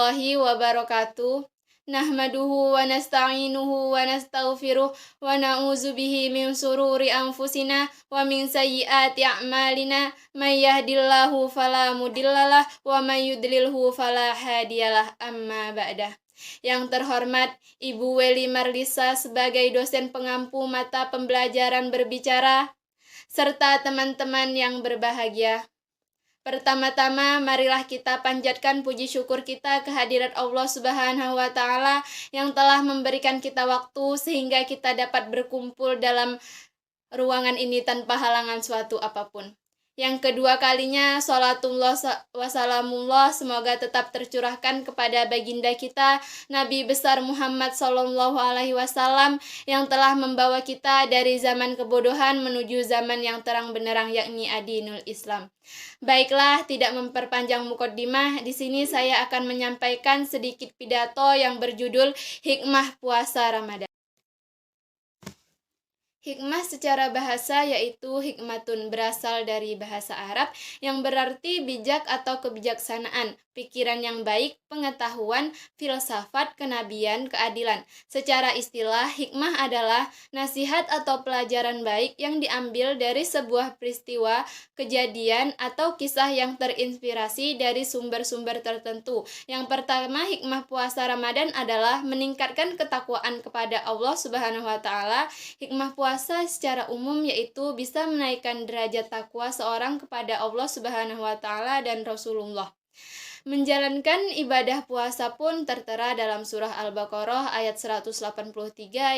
warahmatullahi wabarakatuh. Nahmaduhu wa nasta'inuhu wa nastaghfiruh wa na'udzu bihi min sururi anfusina wa min sayyiati a'malina. May yahdihillahu fala mudhillalah wa may yudlilhu fala hadiyalah. Amma ba'dah. Yang terhormat Ibu Weli Marlisa sebagai dosen pengampu mata pembelajaran berbicara, serta teman-teman yang berbahagia. Pertama-tama, marilah kita panjatkan puji syukur kita kehadirat Allah Subhanahu wa Ta'ala yang telah memberikan kita waktu sehingga kita dapat berkumpul dalam ruangan ini tanpa halangan suatu apapun. Yang kedua kalinya, salatullah wa salamullah semoga tetap tercurahkan kepada baginda kita Nabi besar Muhammad Sallallahu Alaihi Wasallam yang telah membawa kita dari zaman kebodohan menuju zaman yang terang benderang, yakni adinul Islam. Baiklah, tidak memperpanjang mukaddimah, di sini saya akan menyampaikan sedikit pidato yang berjudul Hikmah Puasa Ramadan. Hikmah secara bahasa yaitu hikmatun, berasal dari bahasa Arab yang berarti bijak atau kebijaksanaan, pikiran yang baik, pengetahuan, filsafat, kenabian, keadilan. Secara istilah, hikmah adalah nasihat atau pelajaran baik yang diambil dari sebuah peristiwa, kejadian, atau kisah yang terinspirasi dari sumber-sumber tertentu. Yang pertama, hikmah puasa Ramadan adalah meningkatkan ketakwaan kepada Allah Subhanahu wa Ta'ala. Hikmah puasa secara umum yaitu bisa menaikkan derajat takwa seorang kepada Allah Subhanahu wa Ta'ala dan Rasulullah. Menjalankan ibadah puasa pun tertera dalam surah Al-Baqarah ayat 183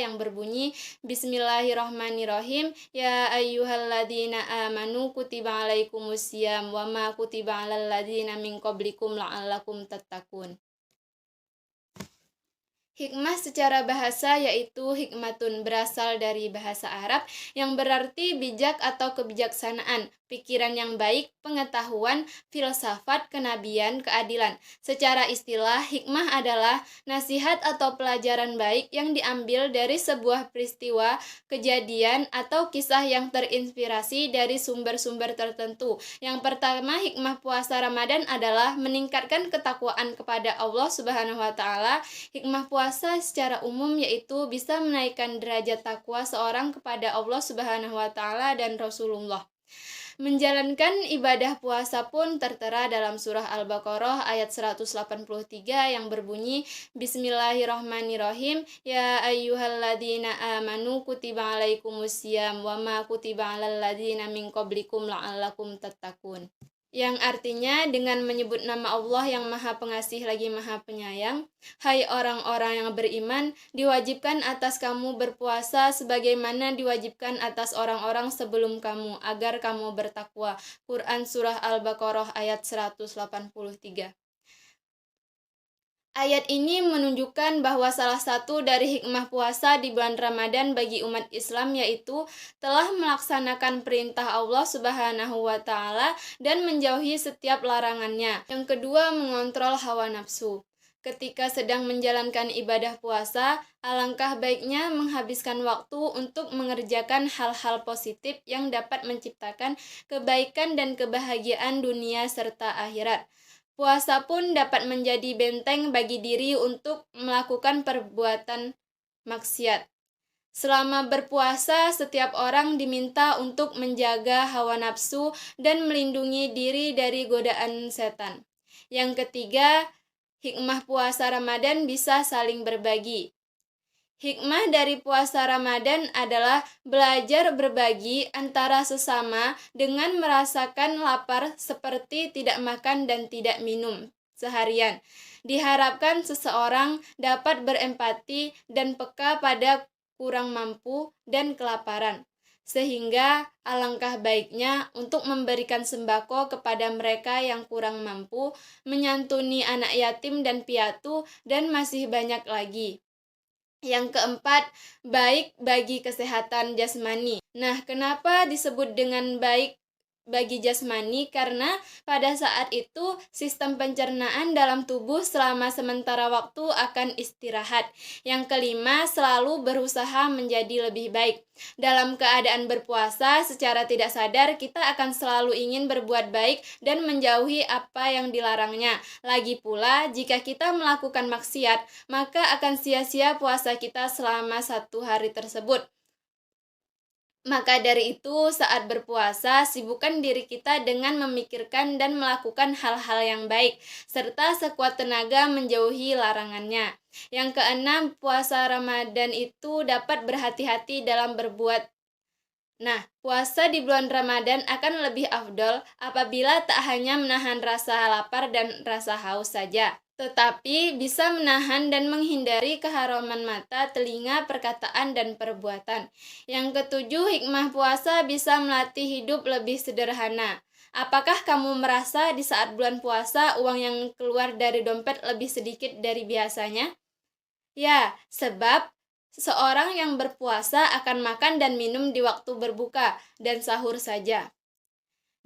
yang berbunyi Bismillahirrahmanirrahim. Ya ayyuhalladzina amanu kutiba alaikumusiyam wa ma kutiba alal ladzina min qablikum la'allakum tattaqun. Hikmah secara bahasa yaitu hikmatun, berasal dari bahasa Arab yang berarti bijak atau kebijaksanaan, pikiran yang baik, pengetahuan, filsafat, kenabian, keadilan. Secara istilah, hikmah adalah nasihat atau pelajaran baik yang diambil dari sebuah peristiwa, kejadian, atau kisah yang terinspirasi dari sumber-sumber tertentu. Yang pertama, hikmah puasa Ramadan adalah meningkatkan ketakwaan kepada Allah Subhanahu wa Ta'ala. Hikmah puasa secara umum yaitu bisa menaikkan derajat takwa seorang kepada Allah Subhanahu wa Ta'ala dan Rasulullah. Menjalankan ibadah puasa pun tertera dalam surah Al-Baqarah ayat 183 yang berbunyi Bismillahirrahmanirrahim. Ya ayyuhalladzina amanu kutiba alaikumusiyam wa ma kutiba alal ladzina min qablikum la'allakum tattaqun. Yang artinya dengan menyebut nama Allah yang Maha Pengasih lagi Maha Penyayang, hai orang-orang yang beriman, diwajibkan atas kamu berpuasa sebagaimana diwajibkan atas orang-orang sebelum kamu agar kamu bertakwa. Quran Surah Al-Baqarah ayat 183. Ayat ini menunjukkan bahwa salah satu dari hikmah puasa di bulan Ramadan bagi umat Islam yaitu telah melaksanakan perintah Allah Subhanahu wa Ta'ala dan menjauhi setiap larangannya. Yang kedua, mengontrol hawa nafsu. Ketika sedang menjalankan ibadah puasa, alangkah baiknya menghabiskan waktu untuk mengerjakan hal-hal positif yang dapat menciptakan kebaikan dan kebahagiaan dunia serta akhirat. Puasa pun dapat menjadi benteng bagi diri untuk melakukan perbuatan maksiat. Selama berpuasa, setiap orang diminta untuk menjaga hawa nafsu dan melindungi diri dari godaan setan. Yang ketiga, hikmah puasa Ramadan bisa saling berbagi. Hikmah dari puasa Ramadan adalah belajar berbagi antara sesama dengan merasakan lapar seperti tidak makan dan tidak minum seharian. Diharapkan seseorang dapat berempati dan peka pada kurang mampu dan kelaparan. Sehingga alangkah baiknya untuk memberikan sembako kepada mereka yang kurang mampu, menyantuni anak yatim dan piatu, dan masih banyak lagi. Yang keempat, baik bagi kesehatan jasmani. Nah, kenapa disebut dengan baik bagi jasmani karena pada saat itu sistem pencernaan dalam tubuh selama sementara waktu akan istirahat. Yang kelima, selalu berusaha menjadi lebih baik. Dalam keadaan berpuasa, secara tidak sadar kita akan selalu ingin berbuat baik dan menjauhi apa yang dilarangnya. Lagi pula, jika kita melakukan maksiat, maka akan sia-sia puasa kita selama 1 hari tersebut. Maka dari itu, saat berpuasa, sibukkan diri kita dengan memikirkan dan melakukan hal-hal yang baik, serta sekuat tenaga menjauhi larangannya. Yang keenam, puasa Ramadan itu dapat berhati-hati dalam berbuat. Nah, puasa di bulan Ramadan akan lebih afdol apabila tak hanya menahan rasa lapar dan rasa haus saja, tetapi bisa menahan dan menghindari keharaman mata, telinga, perkataan, dan perbuatan. Yang ketujuh, hikmah puasa bisa melatih hidup lebih sederhana. Apakah kamu merasa di saat bulan puasa uang yang keluar dari dompet lebih sedikit dari biasanya? Ya, sebab seorang yang berpuasa akan makan dan minum di waktu berbuka dan sahur saja.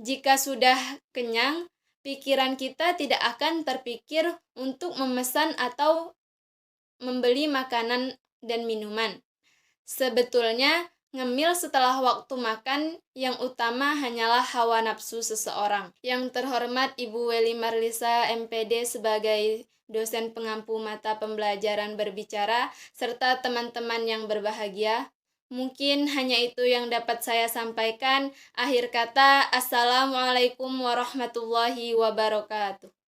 Jika sudah kenyang, pikiran kita tidak akan terpikir untuk memesan atau membeli makanan dan minuman. Sebetulnya, ngemil setelah waktu makan yang utama hanyalah hawa nafsu seseorang. Yang terhormat Ibu Weli Marlisa MPD sebagai dosen pengampu mata pembelajaran berbicara, serta teman-teman yang berbahagia. Mungkin hanya itu yang dapat saya sampaikan. Akhir kata, Assalamualaikum warahmatullahi wabarakatuh.